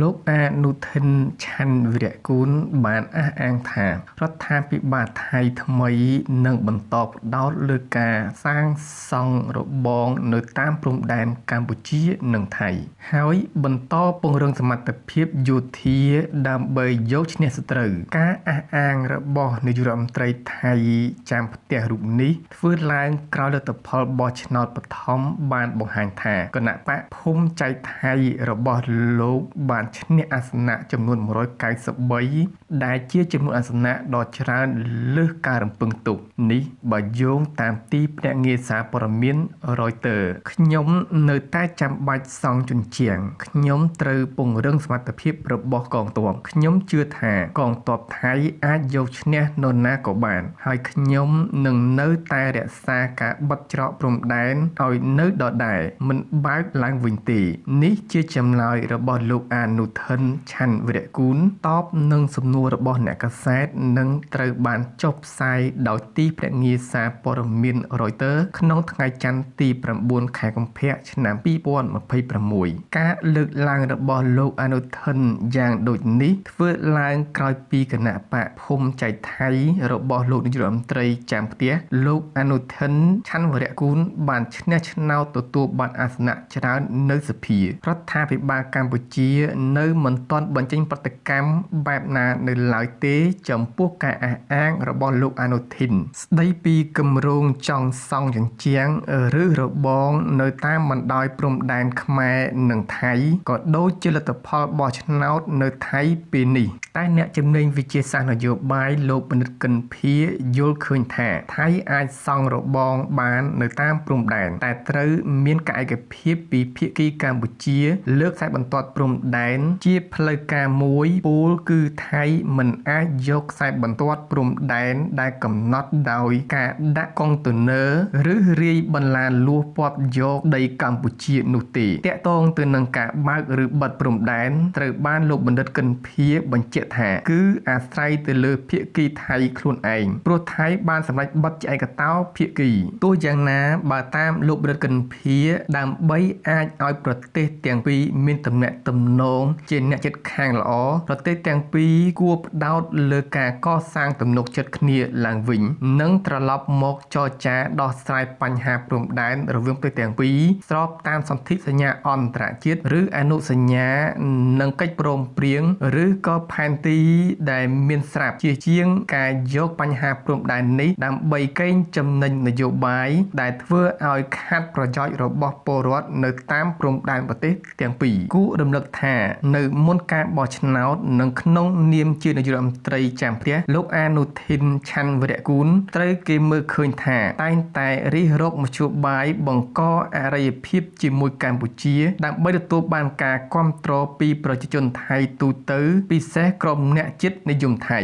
លោកអនុทิន ឆ័ន្ទវីរៈគូលបានអះអាងថារដ្ឋាភិបាលថៃថ្មីនឹងបន្តផ្ដោតលើការសាងសង់របងនៅតាមព្រំដែនកម្ពុជានិងថៃហើយបន្តពង្រឹងសមត្ថភាពយោធាដើម្បីយកឈ្នះសត្រូវការអះអាងរបស់នាយករដ្ឋមន្ត្រីថៃចាំផ្ទះរូបនេះធ្វើឡើងក្រោយលទ្ធផលបោះឆ្នោតបឋមបានបង្ហាញថាគណៈបកភូមិចៃថៃរបស់លោកបានឈ្នះអាសនៈចំនួន193ដែលជាចំនួនអាសនៈដ៏ច្រើនលើសការរំពឹងទុកនេះបើយោងតាមទីភ្នាក់ងារសារព័ត៌មាន Reuters ខ្ញុំនៅតែចាំបាច់សង់ជញ្ជាំងខ្ញុំត្រូវពង្រឹងសមត្ថភាពរបស់កងទ័ពខ្ញុំជឿថាកងទ័ពថៃអាចយកឈ្នះនរណាក៏បានហើយខ្ញុំនឹងនៅតែរក្សាការបិទច្រកព្រំដែនឲ្យនៅដដែលមិនបើកឡើងវិញទេនេះជាចម្លើយរបស់លោកអនុทิน ឆ័ន្ទវីរៈគូលតបនឹងសំណួររបស់អ្នកកាសែតនិងត្រូវបានចុះផ្សាយដោយទីភ្នាក់ងារសារព័ត៌មាន Reuters ក្នុងថ្ងៃច័ន្ទទី9 ខែកុម្ភៈឆ្នាំ2026ការលើកឡើងរបស់លោកអនុทินយ៉ាងដូចនេះធ្វើឡើងក្រោយពីគណៈបកភូមិចៃថៃរបស់លោកនាយករដ្ឋមន្ត្រីចាំផ្ទះលោកអនុทิน ឆ័ន្ទវីរៈគូលបានឈ្នះឆ្នោតទទួលបានអាសនៈច្រើននៅសភារដ្ឋាភិបាលកម្ពុជានៅមិនទាន់បញ្ចេញប្រតិកម្មបែបណានៅឡើយទេចំពោះការអះអាងរបស់លោកអនុทิនស្ដីពីគម្រោងចង់សង់ជញ្ជាំងឬរបងនៅតាមបណ្ដោយព្រំដែនខ្មែរនិងថៃក៏ដូចជាលទ្ធផលបោះឆ្នោតនៅថៃពេលនេះតែអ្នកជំនាញវិទ្យាសាស្ត្រនយោបាយលោកបណ្ឌិតកិនភៀយល់ឃើញថាថៃអាចសង់របងបាននៅតាមព្រំដែនតែត្រូវមានការឯកភាពពីភាគីកម្ពុជាលើកខ្សែបន្ទាត់ព្រំដែនជាផ្លូវការមួយពោលគឺថៃមិនអាចយកខ្សែបន្ទាត់ព្រំដែនដែលកំណត់ដោយការដាក់កុងតឺន័រឬរាយបន្លាលួសព័ទ្ធយកដីកម្ពុជានោះទេតាក់ទងទៅនឹងការបើកឬបិទព្រំដែនត្រូវបានលោកបណ្ឌិតកិនភៀបញ្ជាក់ថាគឺអាស្រ័យទៅលើភាគីថៃខ្លួនឯងព្រោះថៃបានសម្រេចបិទជាឯកតោភាគីទោះយ៉ាងណាបើតាមលោកបណ្ឌិតកិនភៀដើម្បីអាចឲ្យប្រទេសទាំងពីរមានទំនាក់ទំនងជាអ្នកជិតខាងល្អប្រទេសទាំងពីរគួរផ្ដោតលើការកសាងទំនុកចិត្តគ្នាឡើងវិញនិងត្រឡប់មកចរចាដោះស្រាយបញ្ហាព្រំដែនរវាងប្រទេសទាំងពីរស្របតាមសន្ធិសញ្ញាអន្តរជាតិឬអនុសញ្ញានិងកិច្ចព្រមព្រៀងឬក៏ផែនទីដែលមានស្រាប់ជាជាងការយកបញ្ហាព្រំដែននេះដើម្បីកេងចំណេញនយោបាយដែលធ្វើឲ្យខាតប្រយោជន៍របស់ពលរដ្ឋនៅតាមព្រំដែនប្រទេសទាំងពីរគួររំលឹកថានៅមុនការបោះឆ្នោតនិងក្នុងនាមជានាយករដ្ឋមន្ត្រីចាំផ្ទះលោកអនុทิน ឆ័ន្ទវីរៈគូលត្រូវគេមើលឃើញថាតែងតែរិះរកមធ្យោបាយបង្កអរិយភាពជាមួយកម្ពុជាដើម្បីទទួលបានការគាំទ្រពីប្រជាជនថៃទូទៅពិសេសក្រុមអ្នកជាតិនិយមថៃ